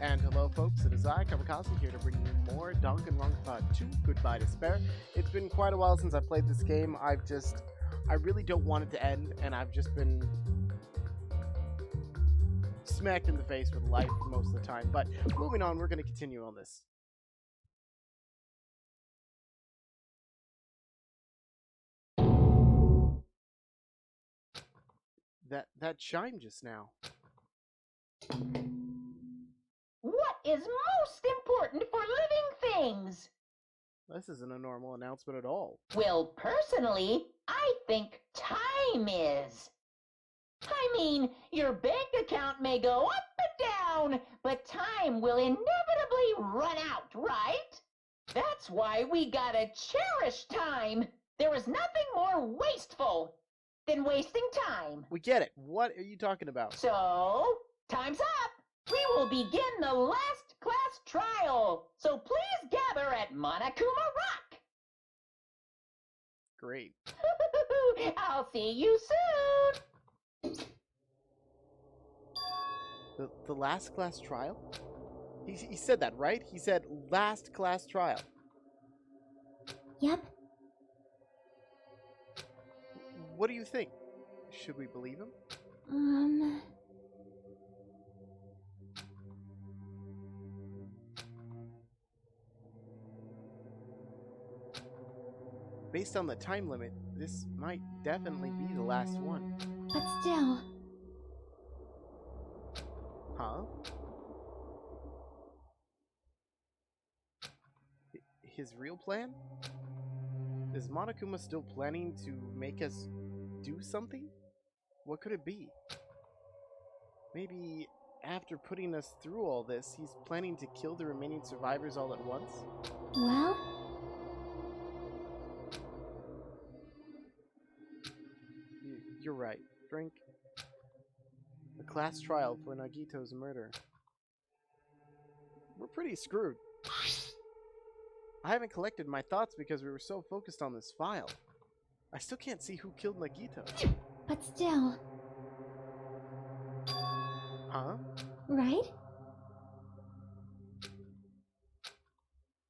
And hello, folks. It is I, Kamikaze, here to bring you more Danganronpa 2 Goodbye Despair. It's been quite a while since I played this game. I really don't want it to end, and I've just been smacked in the face with life most of the time. But moving on, we're going to continue on this. That chime just now. What is most important for living things? This isn't a normal announcement at all. Well, personally, I think time is. I mean, your bank account may go up and down, but time will inevitably run out, right? That's why we gotta cherish time. There is nothing more wasteful than wasting time. We get it. What are you talking about? So, time's up. We will begin the last class trial. So please gather at Monokuma Rock. Great. I'll see you soon. The last class trial? He said that, right? He said last class trial. Yep. What do you think? Should we believe him? Based on the time limit, this might definitely be the last one. But still. Huh? His real plan? Is Monokuma still planning to make us do something? What could it be? Maybe after putting us through all this, he's planning to kill the remaining survivors all at once? Well? You're right. Drink. A class trial for Nagito's murder. We're pretty screwed. I haven't collected my thoughts because we were so focused on this file. I still can't see who killed Nagito. But still. Huh? Right?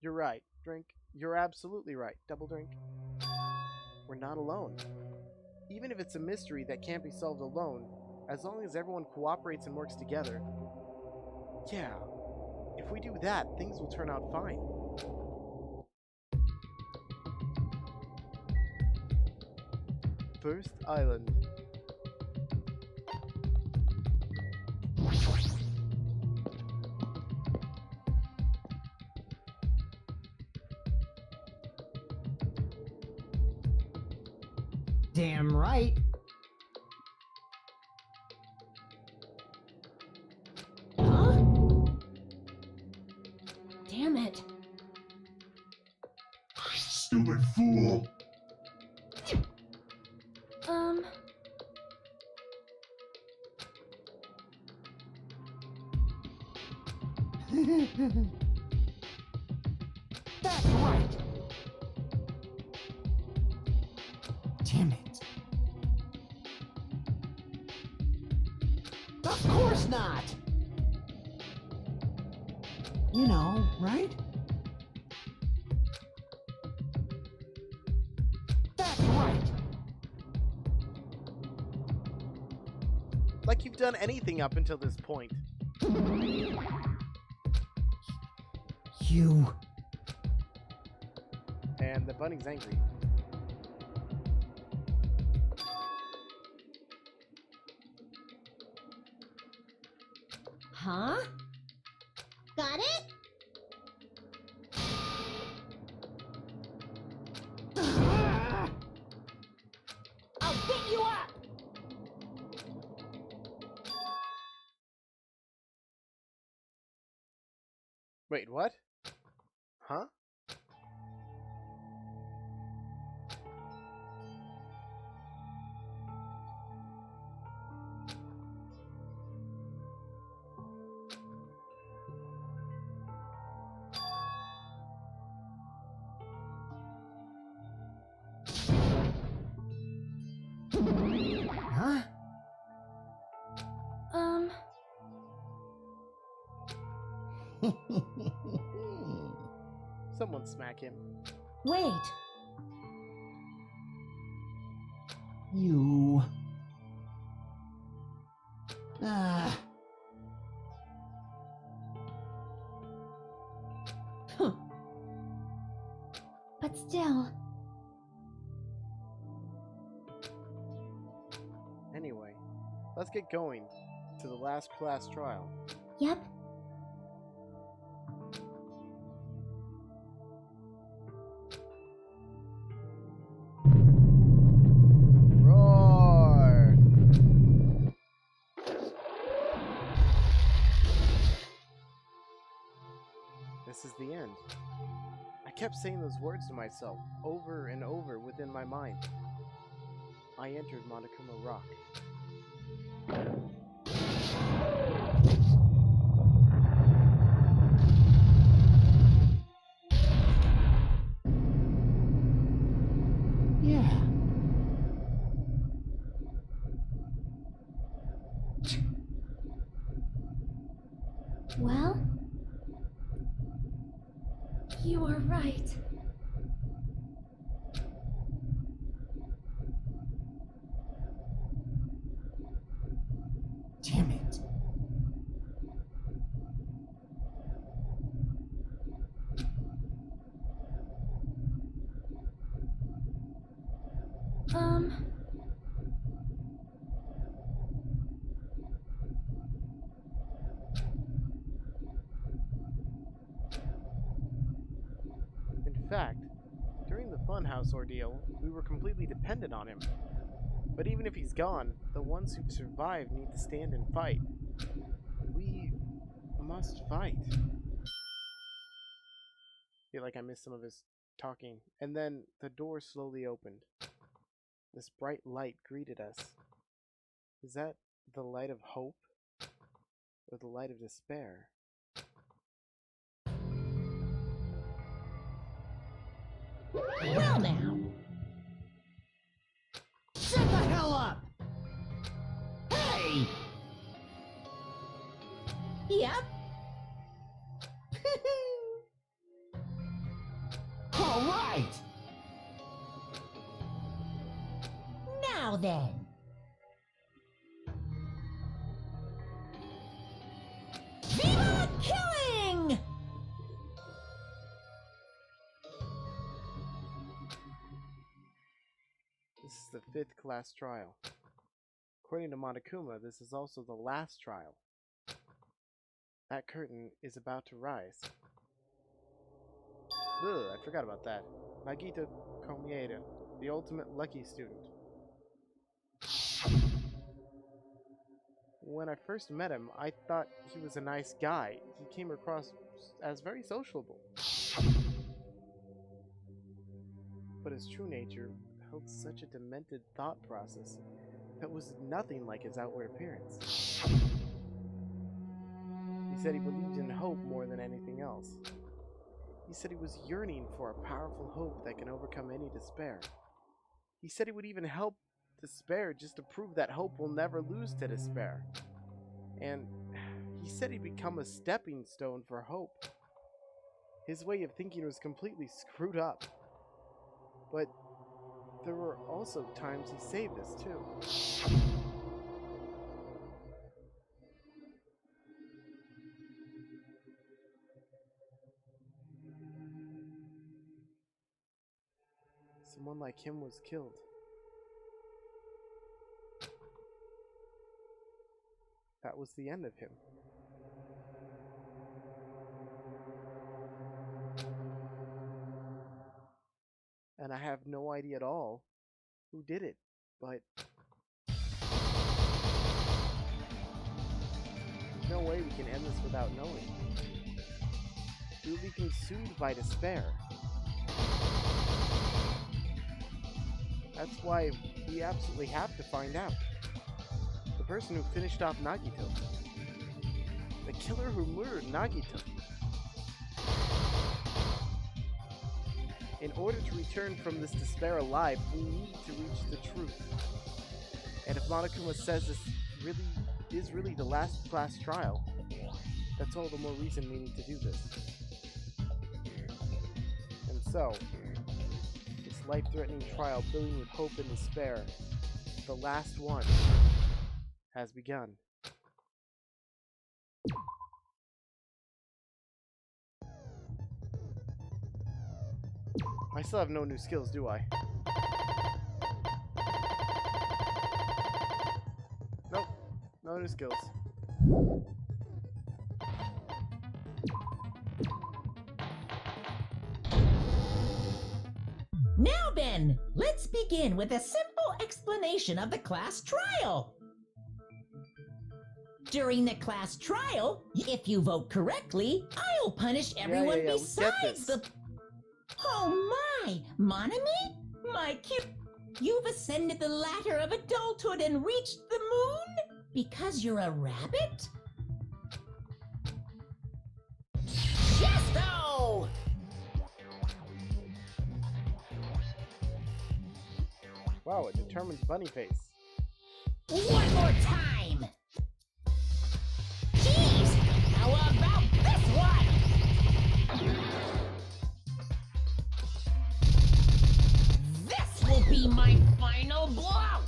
You're right. Drink. You're absolutely right. Double drink. We're not alone. Even if it's a mystery that can't be solved alone, as long as everyone cooperates and works together. Yeah. If we do that, things will turn out fine. First Island. Damn right. Huh? Damn it. Stupid fool! That's right. Damn it. Of course not. You know, right? That's right. Like you've done anything up until this point. You. And the bunny's angry. Huh? Got it? I'll get you up. Wait, what? Huh? Huh? Someone smack him. Wait. You. Ah. Huh. But still. Anyway, let's get going to the last class trial. Yep. Roar! This is the end. I kept saying those words to myself over and over within my mind. I entered Monokuma Rock. Yeah. Well, you are right. Damn it. In fact, during the Funhouse ordeal, we were completely dependent on him. But even if he's gone, the ones who've survived need to stand and fight. We must fight. Feel like I missed some of his talking. And then the door slowly opened. This bright light greeted us. Is that the light of hope? Or the light of despair? Well now. Shut the hell up! Hey! Yep. All right! Now then. Viva killing! This is the 5th class trial. According to Monokuma, this is also the last trial. That curtain is about to rise. Ugh, I forgot about that. Nagito Komieda, the ultimate lucky student. When I first met him, I thought he was a nice guy. He came across as very sociable. But his true nature held such a demented thought process that was nothing like his outward appearance. He said he believed in hope more than anything else. He said he was yearning for a powerful hope that can overcome any despair. He said he would even help despair just to prove that hope will never lose to despair. And he said he'd become a stepping stone for hope. His way of thinking was completely screwed up. But there were also times he saved us too. Someone like him was killed. That was the end of him. And I have no idea at all who did it, but there's no way we can end this without knowing. We will be consumed by despair. That's why we absolutely have to find out. The person who finished off Nagito. The killer who murdered Nagito. In order to return from this despair alive, we need to reach the truth. And if Monokuma says this is really the last class trial, that's That's all the more reason we need to do this. And so, this life-threatening trial filling with hope and despair, the last one, has begun. I still have no new skills, do I? Nope, no new skills. Now then, let's begin with a simple explanation of the class trial. During the class trial, if you vote correctly, I'll punish everyone we get besides this. the... Oh my! Monami? My cute... You've ascended the ladder of adulthood and reached the moon? Because you're a rabbit? Chesto! Wow, it determines bunny face. One more time! Jeez! How about this one? This will be my final blow!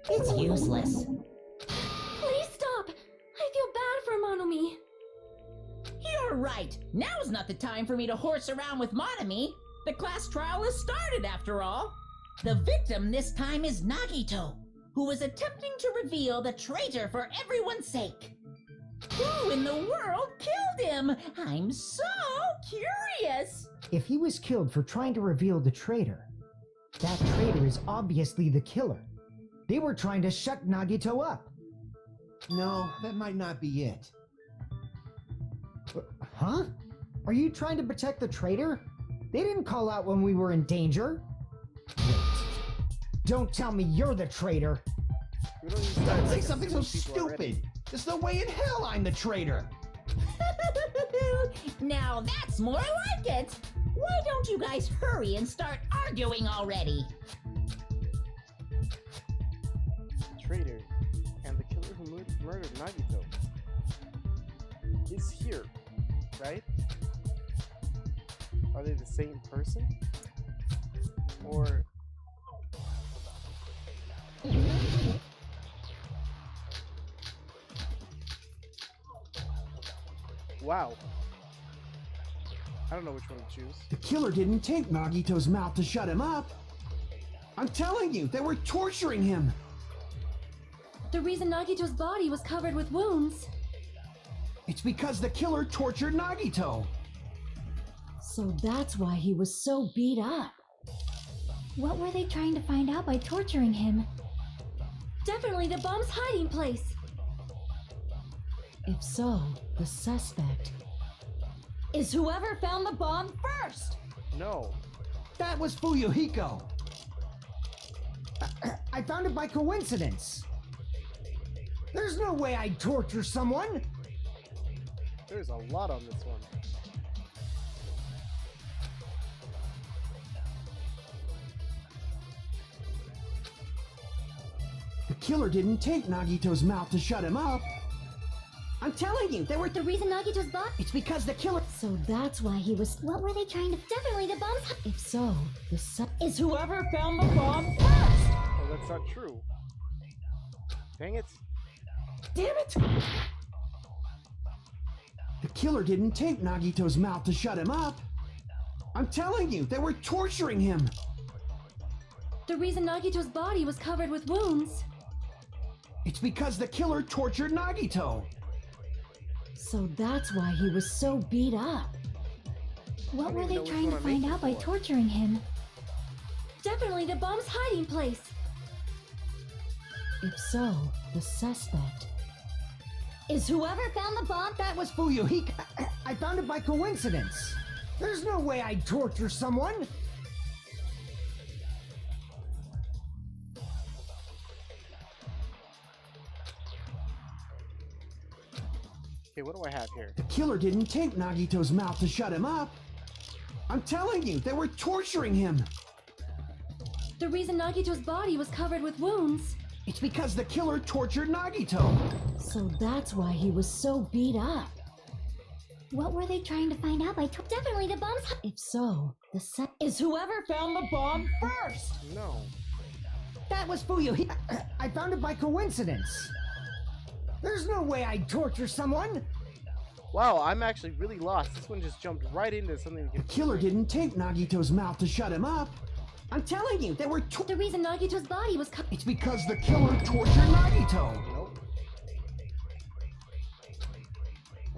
It's useless. Please stop! I feel bad for Monomi. You're right. Now's not the time for me to horse around with Monami. The class trial has started, after all. The victim this time is Nagito, who is attempting to reveal the traitor for everyone's sake. Who in the world killed him? I'm so curious. If he was killed for trying to reveal the traitor, that traitor is obviously the killer. They were trying to shut Nagito up. No, that might not be it. Huh? Are you trying to protect the traitor? They didn't call out when we were in danger. Wait. Don't tell me you're the traitor. We don't, even Don't say like something so people already. stupid. There's no way in hell I'm the traitor. Now that's more like it. Why don't you guys hurry and start arguing already? Traitor and the killer who murdered Nagito is here, right? Are they the same person? Or... Wow. I don't know which one to choose. The killer didn't take Nagito's mouth to shut him up. I'm telling you, they were torturing him. The reason Nagito's body was covered with wounds. It's because the killer tortured Nagito. So that's why he was so beat up. What were they trying to find out by torturing him? Definitely the bomb's hiding place. If so, the suspect is whoever found the bomb first. No. That was Fuyuhiko. I found it by coincidence. There's no way I'd torture someone. There's a lot on this one. The killer didn't take Nagito's mouth to shut him up. I'm telling you, they were... The reason Nagito's body. It's because the killer... So that's why he was. What were they trying to? Definitely the bomb's. If so, the is whoever found the bomb first. Oh, that's not true. Dang it. Damn it! The killer didn't take Nagito's mouth to shut him up. I'm telling you, they were torturing him. The reason Nagito's body was covered with wounds. It's because the killer tortured Nagito. So that's why he was so beat up. What were they trying to find out by torturing him? Definitely the bomb's hiding place. If so, the suspect is whoever found the bomb. That was Fuyuhiko. I found it by coincidence. There's no way I'd torture someone. Okay, what do I have here? The killer didn't take Nagito's mouth to shut him up. I'm telling you, they were torturing him. The reason Nagito's body was covered with wounds. It's because the killer tortured Nagito. So that's why he was so beat up. What were they trying to find out by definitely the bombs? If so, the set Is whoever found the bomb first. No. That was Fuyu. I found it by coincidence. There's no way I'd torture someone. Wow, I'm actually really lost. This one just jumped right into something. The killer didn't tape Nagito's mouth to shut him up. I'm telling you, they were the reason Nagito's body was cut. It's because the killer tortured Nagito. Nope.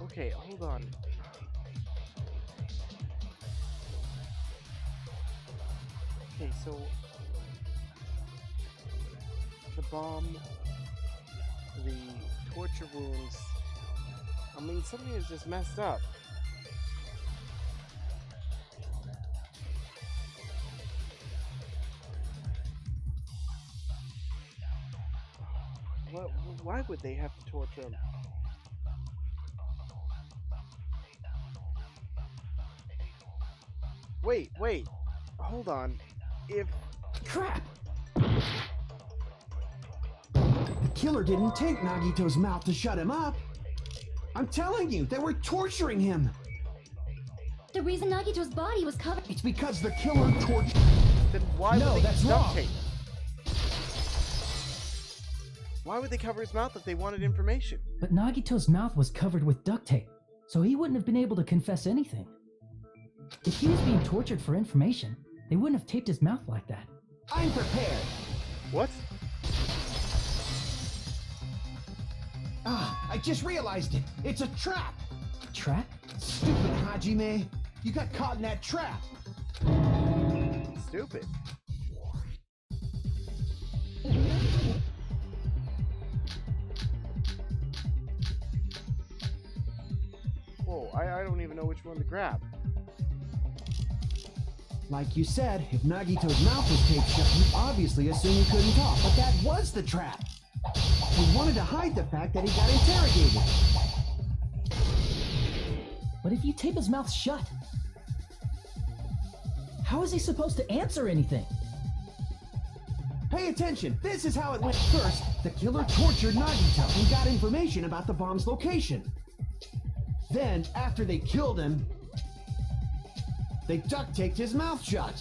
Okay, hold on. Okay, so the bomb, the torture wounds. I mean, something is just messed up. Why would they have to torture him? Wait, hold on. If Crap! The killer didn't take Nagito's mouth to shut him up. I'm telling you, they were torturing him. The reason Nagito's body was covered. It's because the killer tortured. then why No, would they that's use duct wrong. tape? Why would they cover his mouth if they wanted information? But Nagito's mouth was covered with duct tape, so he wouldn't have been able to confess anything. If he was being tortured for information, they wouldn't have taped his mouth like that. I'm prepared. What? Ah, I just realized it. It's a trap. Trap? Stupid Hajime. You got caught in that trap. Stupid. Whoa, I don't even know which one to grab. Like you said, if Nagito's mouth was taped shut, you obviously assumed he couldn't talk. But that was the trap. He wanted to hide the fact that he got interrogated. But if you tape his mouth shut, how is he supposed to answer anything? Pay attention. This is how it went. First, the killer tortured Nagito and got information about the bomb's location. Then, after they killed him, they duct taped his mouth shut.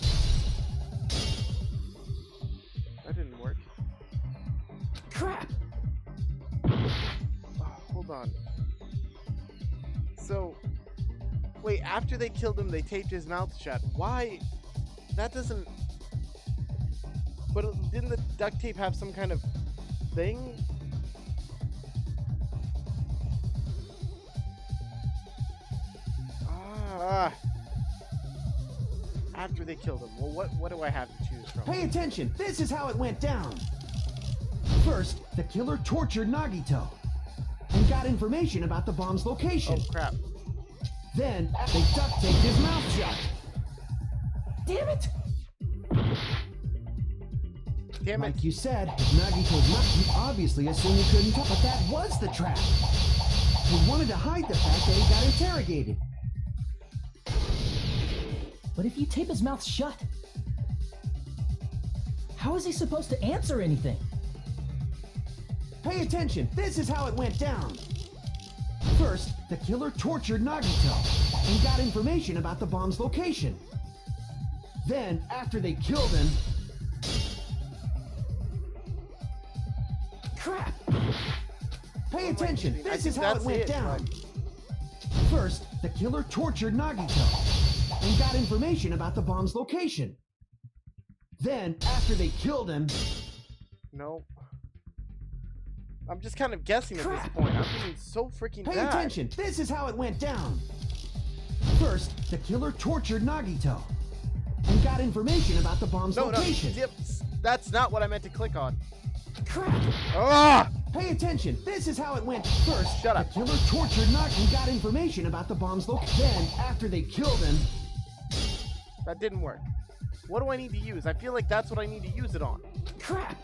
That didn't work. Crap! Oh, hold on. So, wait, after they killed him, they taped his mouth shut. Why? That doesn't... But didn't the duct tape have some kind of thing? Ah. After they killed him. Well, what do I have to choose from? Pay attention. This is how it went down. First, the killer tortured Nagito and got information about the bomb's location. Oh, crap. Then, they duct taped his mouth shut. Damn it! Damn it. Like you said, if Nagito's mouth, you obviously assumed he couldn't talk, but that was the trap. He wanted to hide the fact that he got interrogated. But if you tape his mouth shut, how is he supposed to answer anything? Pay attention. This is how it went down. First, the killer tortured Nagito and got information about the bomb's location. Then, after they killed him... Crap! Pay attention. I This think is how it that's went it, down. First, the killer tortured Nagito and got information about the bomb's location. Then, after they killed him... No. I'm just kind of guessing at this Crap. point. I'm being so freaking Pay bad. attention. This is how it went down. First, the killer tortured Nagito and got information about the bomb's No, location. yep, that's not what I meant to click on. Crap! Ah! Pay attention. This is how it went. First, Shut up. the killer tortured Nagito and got information about the bomb's location. Then, after they killed him... That didn't work. What do I need to use? I feel like that's what I need to use it on. Crap!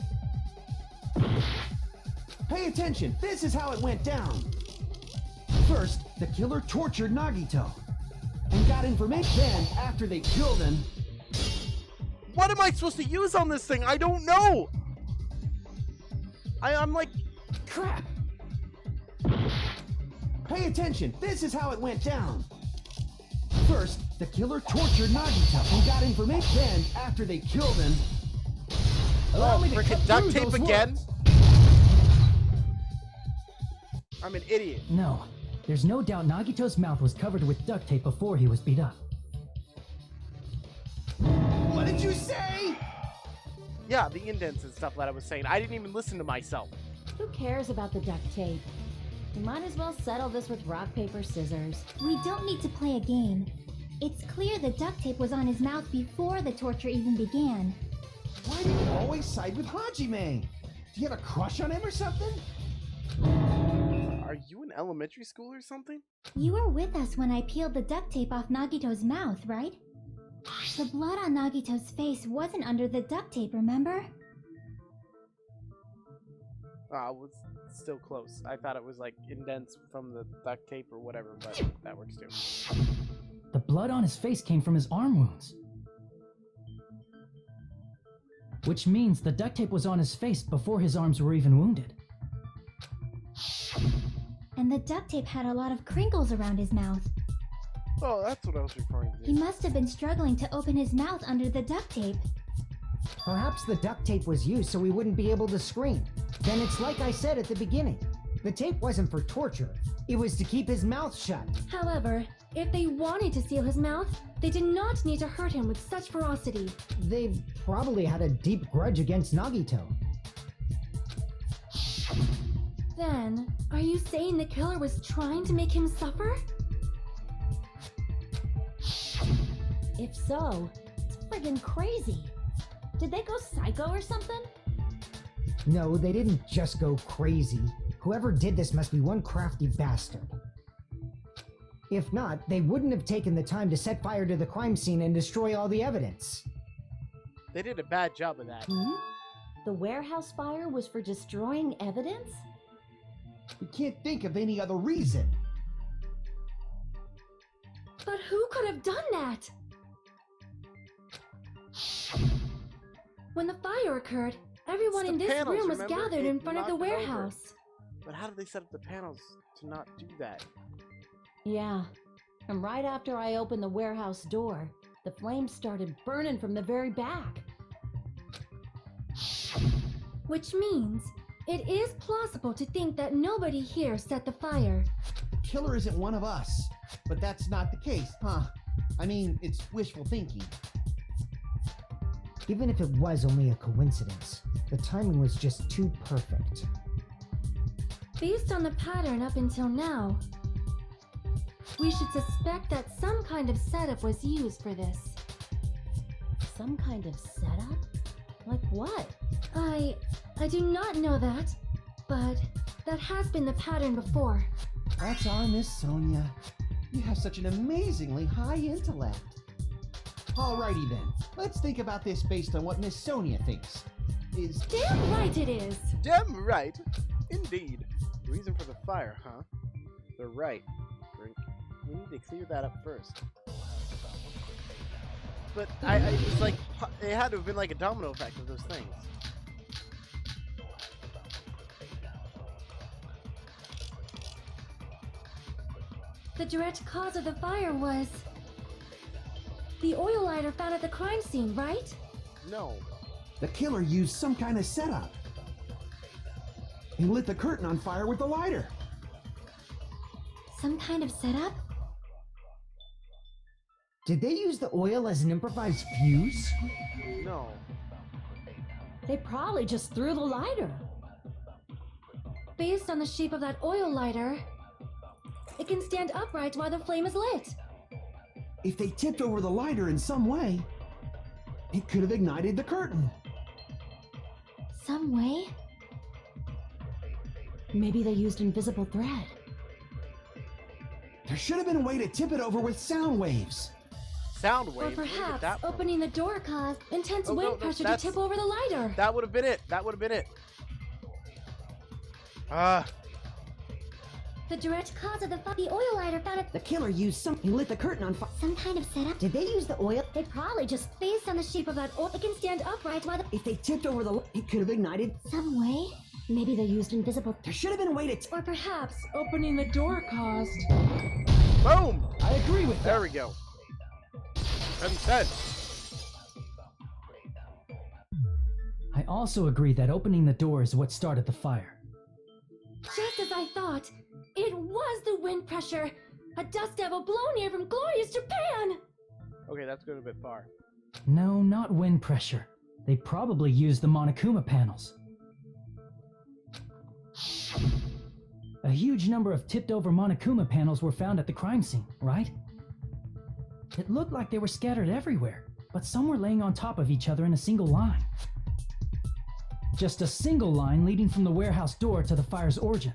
Pay attention. This is how it went down. First, the killer tortured Nagito and got information. Then, after they killed him... What am I supposed to use on this thing? I don't know! I'm like, Crap! Pay attention, this is how it went down. First, the killer tortured Nagito and got information. Then, after they killed him... Allow me to cut freaking duct through tape those again. words. I'm an idiot. No, there's no doubt Nagito's mouth was covered with duct tape before he was beat up. What did you say? Yeah, the indents and stuff that I was saying. I didn't even listen to myself. Who cares about the duct tape? We might as well settle this with rock, paper, scissors. We don't need to play a game. It's clear the duct tape was on his mouth before the torture even began. Why do you always side with Hajime? Do you have a crush on him or something? Are you in elementary school or something? You were with us when I peeled the duct tape off Nagito's mouth, right? The blood on Nagito's face wasn't under the duct tape, remember? It was still close. I thought it was like indents from the duct tape or whatever, but that works too. The blood on his face came from his arm wounds. Which means the duct tape was on his face before his arms were even wounded. And the duct tape had a lot of crinkles around his mouth. Oh, that's what I was referring to. He must have been struggling to open his mouth under the duct tape. Perhaps the duct tape was used so he wouldn't be able to scream. Then it's like I said at the beginning. The tape wasn't for torture. It was to keep his mouth shut. However, if they wanted to seal his mouth, they did not need to hurt him with such ferocity. They probably had a deep grudge against Nagito. Then, are you saying the killer was trying to make him suffer? If so, it's friggin' crazy. Did they go psycho or something? No, they didn't just go crazy. Whoever did this must be one crafty bastard. If not, they wouldn't have taken the time to set fire to the crime scene and destroy all the evidence. They did a bad job of that. The warehouse fire was for destroying evidence? We can't think of any other reason. But who could have done that? When the fire occurred, everyone in the this panels, room was remember? gathered It in front of the knocked it over. warehouse. But how did they set up the panels to not do that? Yeah. And right after I opened the warehouse door, the flames started burning from the very back. Which means it is plausible to think that nobody here set the fire. The killer isn't one of us. But that's not the case, huh? I mean, it's wishful thinking. Even if it was only a coincidence, the timing was just too perfect. Based on the pattern up until now, we should suspect that some kind of setup was used for this. Some kind of setup? Like what? I do not know that, but that has been the pattern before. That's our Miss Sonia. You have such an amazingly high intellect. Alrighty then, let's think about this based on what Miss Sonia thinks. Is Damn right it is! Damn right. Indeed. The reason for the fire, huh? They're right. Drink. We need to clear that up first. But I it's like, it had to have been like a domino effect of those things. The direct cause of the fire was the oil lighter found at the crime scene, right? No. the killer used some kind of setup? He lit the curtain on fire with the lighter. Some kind of setup? Did they use the oil as an improvised fuse? No. They probably just threw the lighter. Based on the shape of that oil lighter, it can stand upright while the flame is lit. If they tipped over the lighter in some way, it could have ignited the curtain. Some way? Maybe they used invisible thread. There should have been a way to tip it over with sound waves. Sound Or wave. Where did perhaps that from? opening the door caused intense Oh, no, wind no, pressure to that's- tip over the lighter. That would have been it. That would have been it. Ah. The direct cause of the oil lighter found at The killer used some. He lit the curtain on fire. some kind of setup. Did they use the oil? They probably just based on the shape of that oil, it can stand upright while the If they tipped over the, it could have ignited. some way. Maybe they used invisible. There should have been a way to. Or perhaps opening the door caused. Boom! I agree with There that. we go. 10-10. I also agree that opening the door is what started the fire. Just as I thought, it was the wind pressure. A dust devil blown here from glorious Japan. Okay, that's going a bit far. No, not wind pressure. They probably used the Monokuma panels. A huge number of tipped-over Monokuma panels were found at the crime scene, right? It looked like they were scattered everywhere, but some were laying on top of each other in a single line. Just a single line leading from the warehouse door to the fire's origin.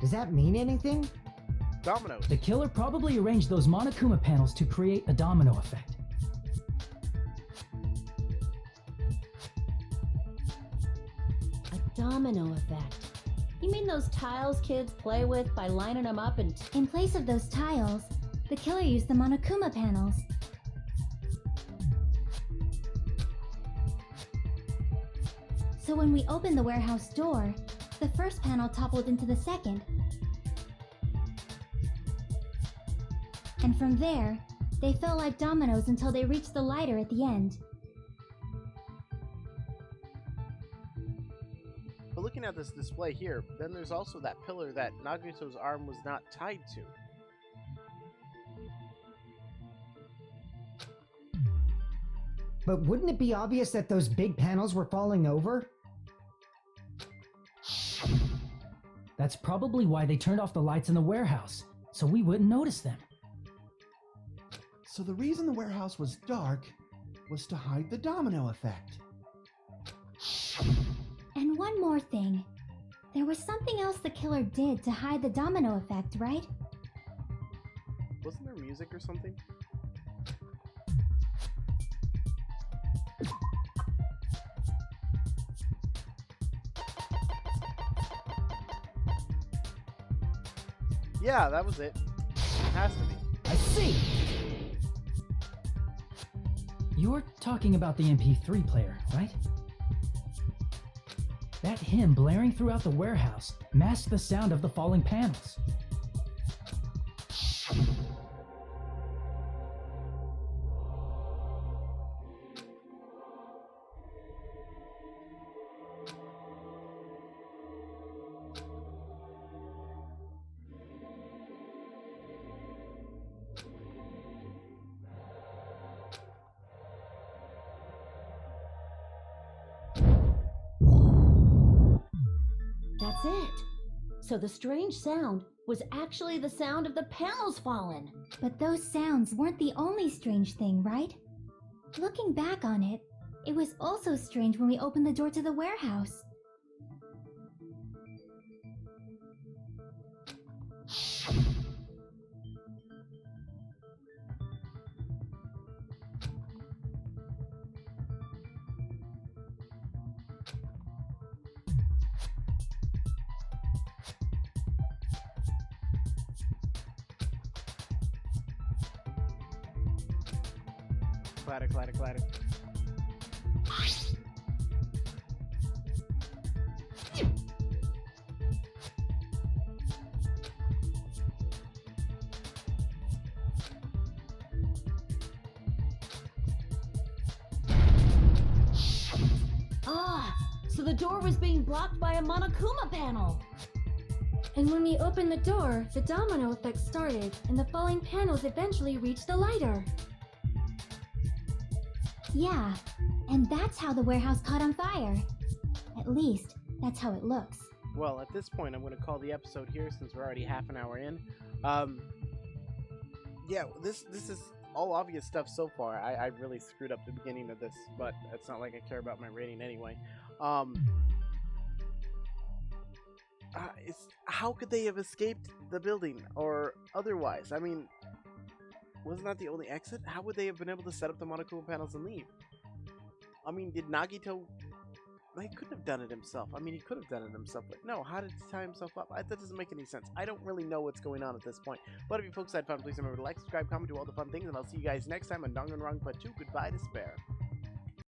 Does that mean anything? Dominoes. The killer probably arranged those Monokuma panels to create a domino effect. A domino effect. You mean those tiles kids play with by lining them up and... In place of those tiles, the killer used the Monokuma panels. So when we opened the warehouse door, the first panel toppled into the second. And from there, they fell like dominoes until they reached the lighter at the end. But looking at this display here, then there's also that pillar that Nagito's arm was not tied to. But wouldn't it be obvious that those big panels were falling over? That's probably why they turned off the lights in the warehouse, so we wouldn't notice them. So the reason the warehouse was dark was to hide the domino effect. And one more thing. There was something else the killer did to hide the domino effect, right? Wasn't there music or something? Yeah, that was it. Has to be. I see! You're talking about the MP3 player, right? That hymn blaring throughout the warehouse masked the sound of the falling panels. That's it. So the strange sound was actually the sound of the panels falling. But those sounds weren't the only strange thing, right? Looking back on it, it was also strange when we opened the door to the warehouse. Clatter, clatter, clatter. Ah, so the door was being blocked by a Monokuma panel. And when we opened the door, the domino effect started, and the falling panels eventually reached the lighter. Yeah, and that's how the warehouse caught on fire. At least, that's how it looks. Well, at this point, I'm going to call the episode here since we're already half an hour in. Yeah, this is all obvious stuff so far. I really screwed up the beginning of this, but it's not like I care about my rating anyway. How could they have escaped the building or otherwise? I mean, wasn't that the only exit? How would they have been able to set up the Monokuma panels and leave? I mean, did Nagito... He couldn't have done it himself. I mean, he could have done it himself, but no, how did he tie himself up? That doesn't make any sense. I don't really know what's going on at this point. But if you folks had fun, please remember to like, subscribe, comment, do all the fun things, and I'll see you guys next time on Danganronpa 2. Goodbye, Despair.